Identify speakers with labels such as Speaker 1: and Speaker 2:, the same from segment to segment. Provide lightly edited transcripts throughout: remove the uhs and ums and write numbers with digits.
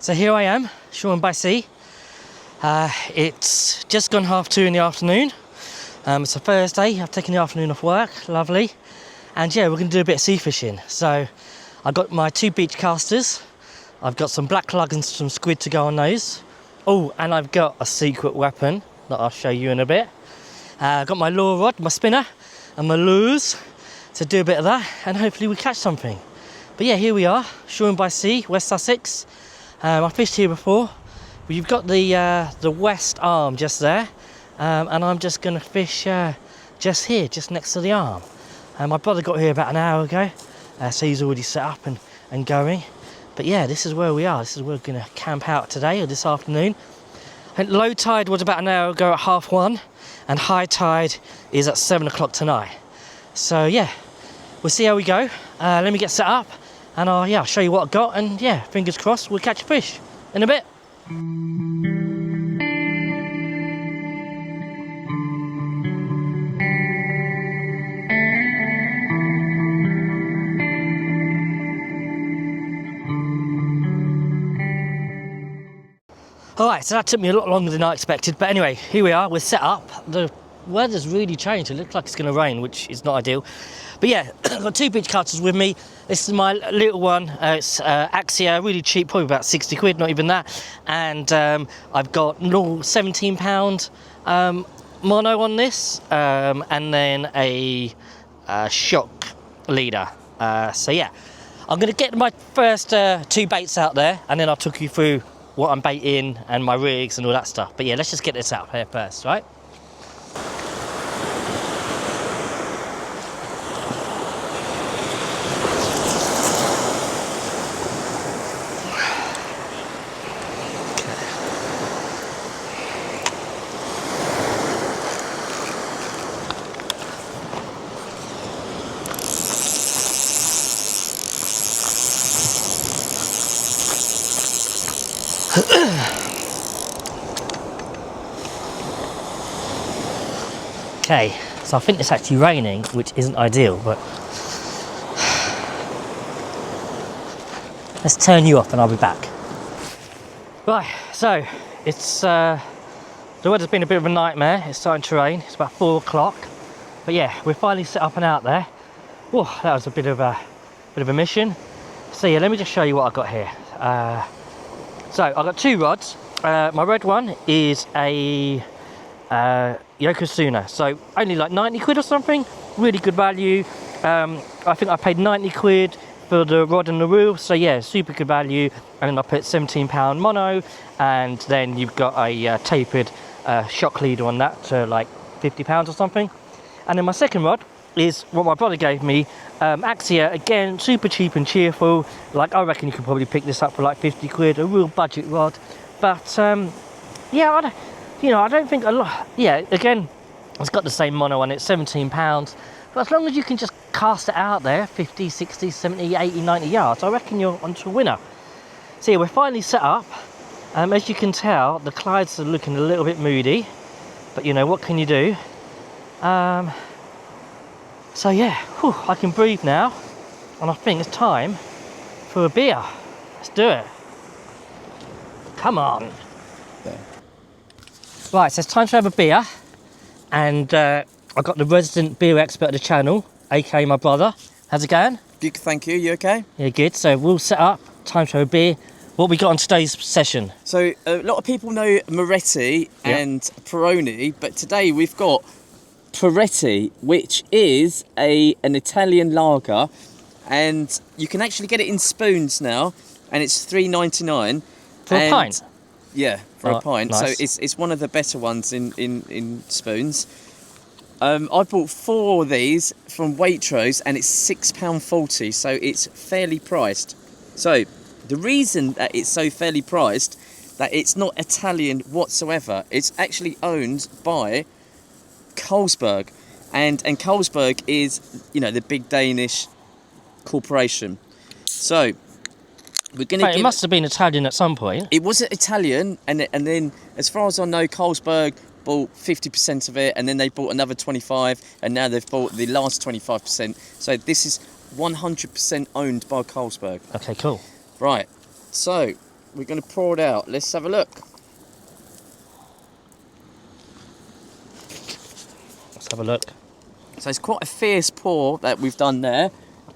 Speaker 1: So here I am, Shoreham-By-Sea. It's just gone 2:30 in the afternoon. It's a Thursday, I've taken the afternoon off work, lovely. And yeah, we're going to do a bit of sea fishing. So I've got my 2 beach casters. I've got some black lug and some squid to go on those. Oh, and I've got a secret weapon that I'll show you in a bit. I've got my lure rod, my spinner, and my lures to do a bit of that, and hopefully we catch something. But yeah, here we are, Shoreham-By-Sea, West Sussex. I fished here before. You've got the west arm just there, and I'm just going to fish just here, just next to the arm. My brother got here about an hour ago, so he's already set up and going. But yeah, this is where we are. This is where we're going to camp out today or this afternoon. I think low tide was about an hour ago at 1:30, and high tide is at 7 o'clock tonight. So yeah, we'll see how we go. Let me get set up, and I'll show you what I got, and yeah, fingers crossed we'll catch a fish in a bit. Alright, so that took me a lot longer than I expected, but anyway, here we are, we're set up. The weather's really changed, it looks like it's going to rain, which is not ideal. But yeah, I've got 2 beach casters with me. This is my little one, it's Axia, really cheap, probably about 60 quid, not even that. And I've got little 17-pound mono on this, and then a shock leader. So yeah, I'm going to get my first 2 baits out there, and then I'll talk you through what I'm baiting and my rigs and all that stuff. But yeah, let's just get this out here first, right? Okay, so I think it's actually raining, which isn't ideal, but let's turn you off and I'll be back. Right, so it's the weather's been a bit of a nightmare. It's starting to rain. It's about 4 o'clock, but yeah, we're finally set up and out there. Oh, that was a bit of a mission. So yeah, let me just show you what I've got here. So I've got 2 rods. My red one is a Yokozuna, so only like 90 quid or something, really good value. I think I paid 90 quid for the rod and the reel, so yeah, super good value. And then I put 17-pound mono, and then you've got a tapered shock leader on that, so like 50 pounds or something. And then my second rod is what my brother gave me, Axia, again, super cheap and cheerful. Like, I reckon you could probably pick this up for like 50 quid, a real budget rod. But yeah, I don't think a lot. Yeah, again, it's got the same mono on it, 17 pounds. But as long as you can just cast it out there, 50, 60, 70, 80, 90 yards, I reckon you're onto a winner. So yeah, we're finally set up. As you can tell, the Clydes are looking a little bit moody. But you know, what can you do? So yeah, whew, I can breathe now. And I think it's time for a beer. Let's do it. Come on.
Speaker 2: Yeah.
Speaker 1: Right, so it's time to have a beer, and I've got the resident beer expert of the channel, aka my brother. How's it going?
Speaker 2: Good, thank you. You okay?
Speaker 1: Yeah, good. So we'll set up, time to have a beer. What we got on today's session?
Speaker 2: So a lot of people know Moretti and Peroni, but today we've got Peretti, which is an Italian lager, and you can actually get it in spoons now, and it's £3.99
Speaker 1: for a pint.
Speaker 2: Yeah, for a pint.
Speaker 1: Nice.
Speaker 2: So it's one of the better ones in spoons. I bought 4 of these from Waitrose, and it's £6.40, so it's fairly priced. So the reason that it's so fairly priced, that it's not Italian whatsoever. It's actually owned by Carlsberg, and Carlsberg is, you know, the big Danish corporation. So we're going to.
Speaker 1: It must have been Italian at some point.
Speaker 2: It was Italian, and then, as far as I know, Carlsberg bought 50% of it, and then they bought another 25, and now they've bought the last 25%. So this is 100% owned by Carlsberg.
Speaker 1: Okay, cool.
Speaker 2: Right. So we're going to pour it out. Let's have a look.
Speaker 1: Let's have a look.
Speaker 2: So it's quite a fierce pour that we've done there,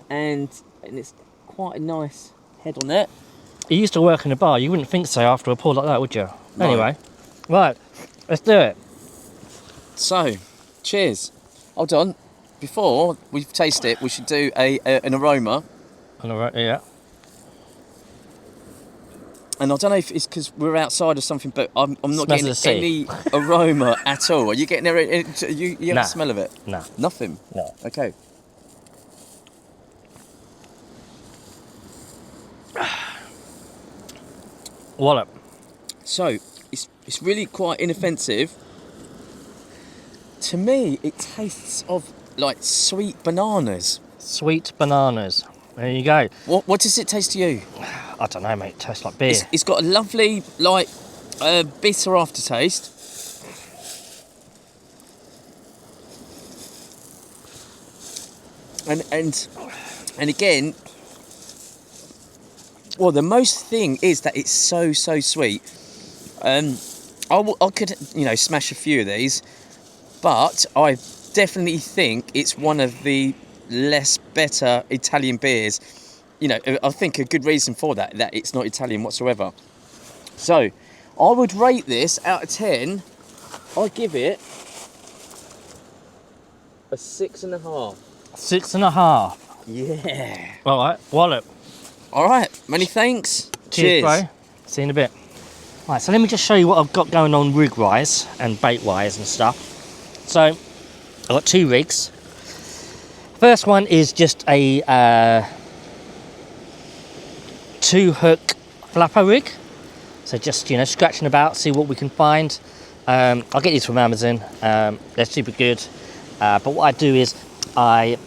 Speaker 2: and it's quite a nice head on it.
Speaker 1: You used to work in a bar. You wouldn't think so after a pour like that, would you?
Speaker 2: No.
Speaker 1: Anyway, right, let's do it.
Speaker 2: So, cheers. Hold on. Before we taste it, we should do an aroma.
Speaker 1: Yeah.
Speaker 2: And I don't know if it's because we're outside or something, but I'm not
Speaker 1: Smells
Speaker 2: getting
Speaker 1: of the sea.
Speaker 2: any aroma at all. Are you getting there? You have
Speaker 1: Nah.
Speaker 2: the smell of it?
Speaker 1: No.
Speaker 2: Nothing?
Speaker 1: No.
Speaker 2: Okay.
Speaker 1: Wallop.
Speaker 2: So, it's really quite inoffensive. To me, it tastes of like sweet bananas.
Speaker 1: Sweet bananas. There you go.
Speaker 2: What does it taste to you?
Speaker 1: I don't know, mate. It tastes like beer.
Speaker 2: It's got a lovely, like, bitter aftertaste. And again, well, the most thing is that it's so sweet. I could, smash a few of these, but I definitely think it's one of the better Italian beers. I think a good reason for that it's not Italian whatsoever. So, I would rate this out of 10. I'd give it a 6.5.
Speaker 1: 6.5.
Speaker 2: Yeah.
Speaker 1: All right, wallop.
Speaker 2: All right. Many thanks.
Speaker 1: Cheers, bro. See you in a bit. Right, so let me just show you what I've got going on rig-wise and bait-wise and stuff. So, I've got 2 rigs. First one is just a 2-hook flapper rig. So just, scratching about, see what we can find. I'll get these from Amazon. They're super good. But what I do is I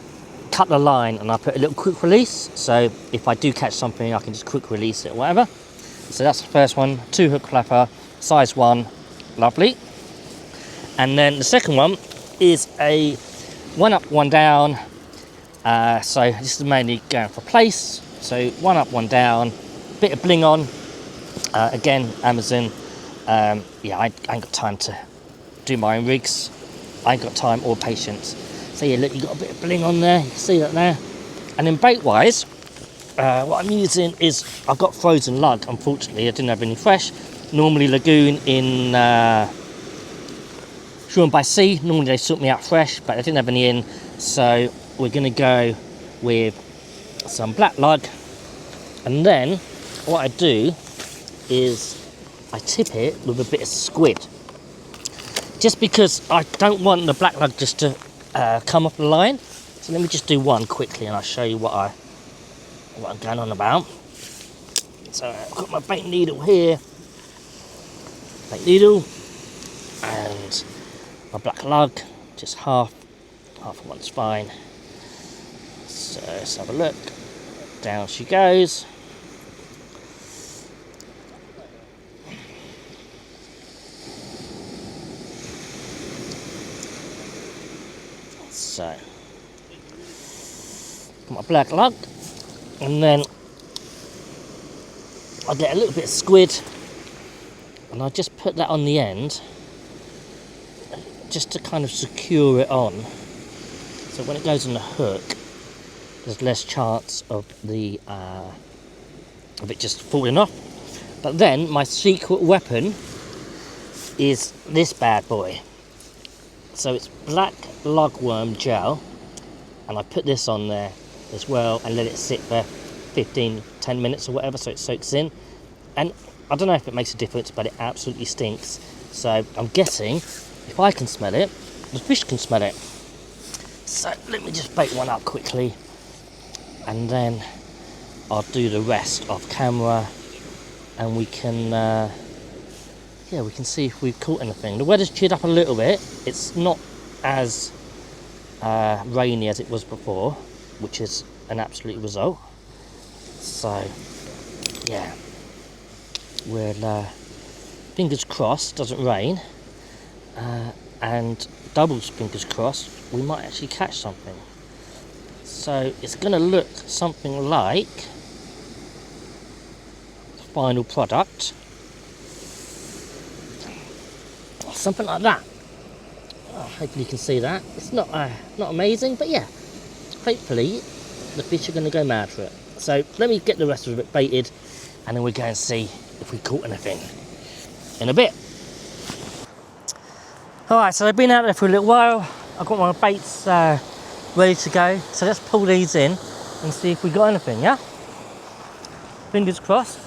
Speaker 1: cut the line and I put a little quick release. So if I do catch something, I can just quick release it or whatever. So that's the first one, 2-hook flapper, size 1, lovely. And then the second one is a 1 up, 1 down. So this is mainly going for plaice. So 1 up, 1 down, bit of bling on. Again, Amazon. Yeah, I ain't got time to do my own rigs. I ain't got time or patience. So yeah, look, you got a bit of bling on there. You can see that there. And then bait-wise, what I'm using is I've got frozen lug. Unfortunately, I didn't have any fresh. Normally lagoon in Shoreham-By-Sea. Normally they sort me out fresh, but I didn't have any in. So we're going to go with some black lug. And then what I do is I tip it with a bit of squid. Just because I don't want the black lug just to come off the line. So let me just do one quickly and I'll show you what I'm going on about. So I've got my bait needle here. Bait needle. And my black lug. Just half of one's fine. So let's have a look. Down she goes. So, got my black lug, and then I get a little bit of squid, and I just put that on the end, just to kind of secure it on. So when it goes on the hook, there's less chance of it just falling off. But then my secret weapon is this bad boy. So it's black lugworm gel, and I put this on there as well and let it sit for 10 minutes or whatever so it soaks in. And I don't know if it makes a difference, but it absolutely stinks. So I'm guessing if I can smell it, the fish can smell it. So let me just bait one up quickly, and then I'll do the rest off camera, and we can we can see if we've caught anything. The weather's cheered up a little bit. It's not as rainy as it was before, which is an absolute result. So yeah, we'll fingers crossed doesn't rain, and doubles fingers crossed we might actually catch something. So it's going to look something like final product. Something like that. Oh, hopefully you can see that. It's not amazing, but yeah, hopefully the fish are going to go mad for it. So let me get the rest of it baited, and then we go and see if we caught anything in a bit. Alright, so they've been out there for a little while. I've got my baits ready to go, so let's pull these in and see if we got anything, yeah? Fingers crossed.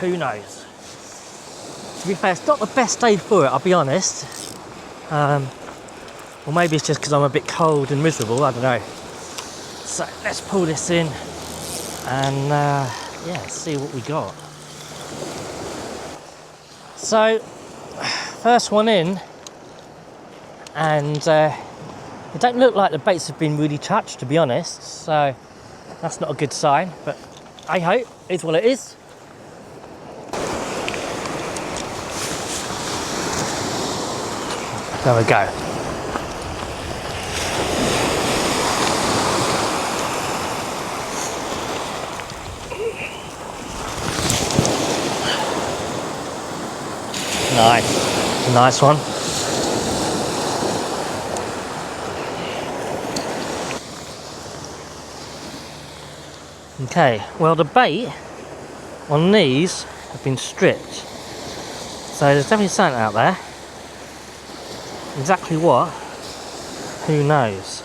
Speaker 1: Who knows? To be fair, it's not the best day for it, I'll be honest. Or maybe it's just because I'm a bit cold and miserable, I don't know. So let's pull this in and yeah, see what we got. So, first one in, and it don't look like the baits have been really touched, to be honest, so that's not a good sign, but hey ho, it's what it is. There we go. Nice, nice one. Okay, well the bait on these have been stripped, so there's definitely something out there. Exactly what? Who knows?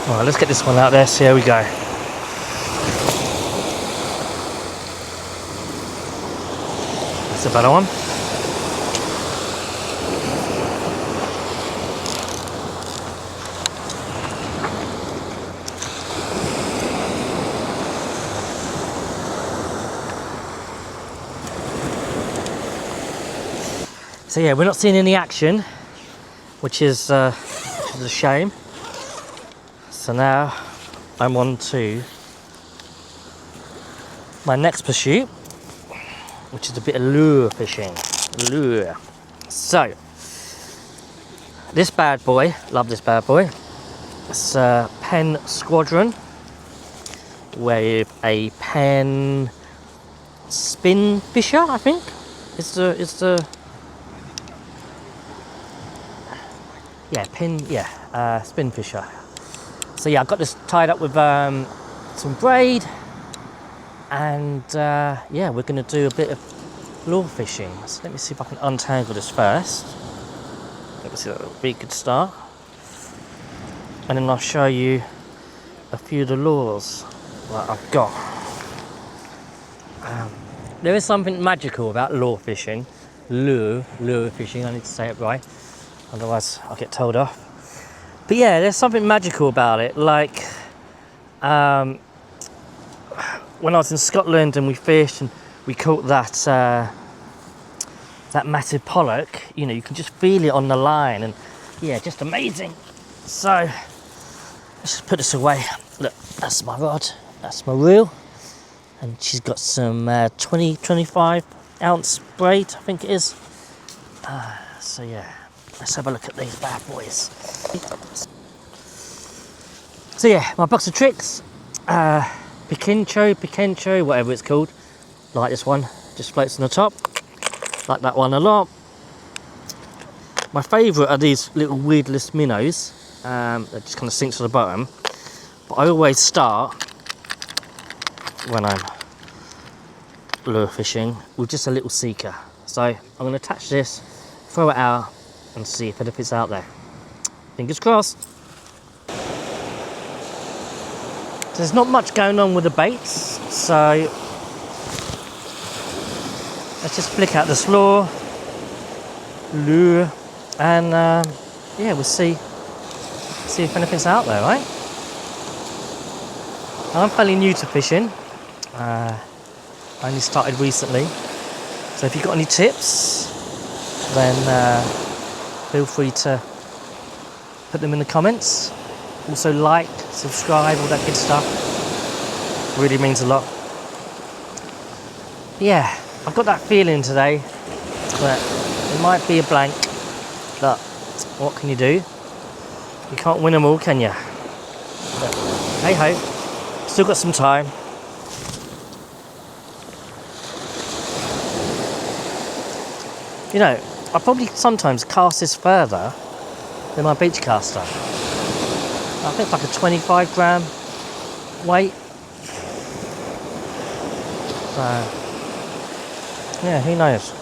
Speaker 1: Alright, let's get this one out there, see how we go. That's a better one. So yeah, we're not seeing any action, which is a shame. So now I'm on to my next pursuit, which is a bit of lure fishing. Lure. So this bad boy, love this bad boy. It's a Pen Squadron with a Pen Spin Fisher, I think. It's the spin fisher. So yeah, I got this tied up with some braid, and yeah, we're going to do a bit of lure fishing. So let me see if I can untangle this first. Let me see, that would be a good start. And then I'll show you a few of the lures that I've got. There is something magical about lure fishing. Lure fishing, I need to say it right. Otherwise I'll get told off. But yeah, there's something magical about it. Like when I was in Scotland and we fished and we caught that that massive pollock, you know, you can just feel it on the line, and yeah, just amazing. So let's just put this away. Look, that's my rod, that's my reel, and she's got some 25 ounce braid, I think it is. So yeah, let's have a look at these bad boys. So yeah, my box of tricks, Piquencho, whatever it's called. Like this one, just floats on the top. Like that one a lot. My favourite are these little weedless minnows. That just kind of sink to the bottom. But I always start when I'm lure fishing with just a little seeker. So I'm going to attach this, throw it out, and see if anything's out there. Fingers crossed. There's not much going on with the baits, so let's just flick out this lure, and yeah, we'll see if anything's out there, right? I'm fairly new to fishing. I only started recently, so if you've got any tips, then feel free to put them in the comments. Also like, subscribe, all that good stuff. Really means a lot. Yeah, I've got that feeling today that it might be a blank, but what can you do? You can't win them all, can you? But hey ho, Still got some time. You know, I probably sometimes cast this further than my beach caster. I think it's like a 25 gram weight. So, yeah, who knows?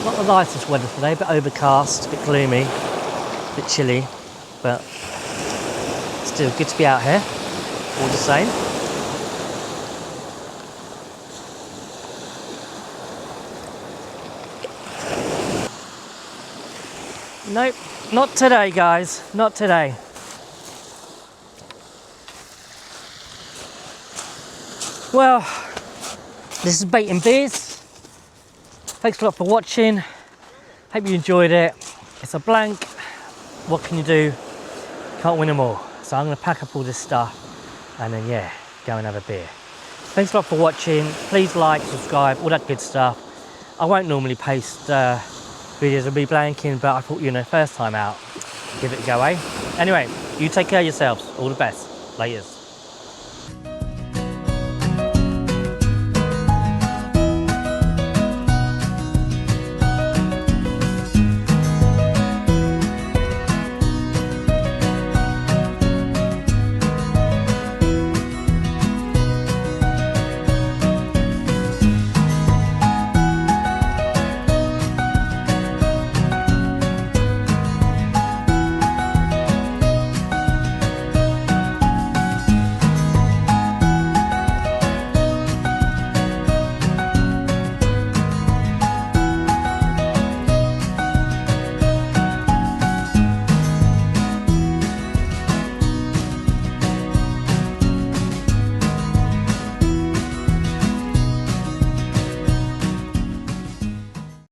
Speaker 1: Not the nicest weather today, a bit overcast, a bit gloomy, a bit chilly, but still good to be out here, all the same. Nope, not today, guys, not today. Well, this is Bait and Beers. Thanks a lot for watching. Hope you enjoyed it. It's a blank. What can you do? Can't win them all. So I'm going to pack up all this stuff and then, yeah, go and have a beer. Thanks a lot for watching. Please like, subscribe, all that good stuff. I won't normally post videos of me blanking, but I thought, you know, first time out, give it a go, eh? Anyway, you take care of yourselves. All the best. Laters.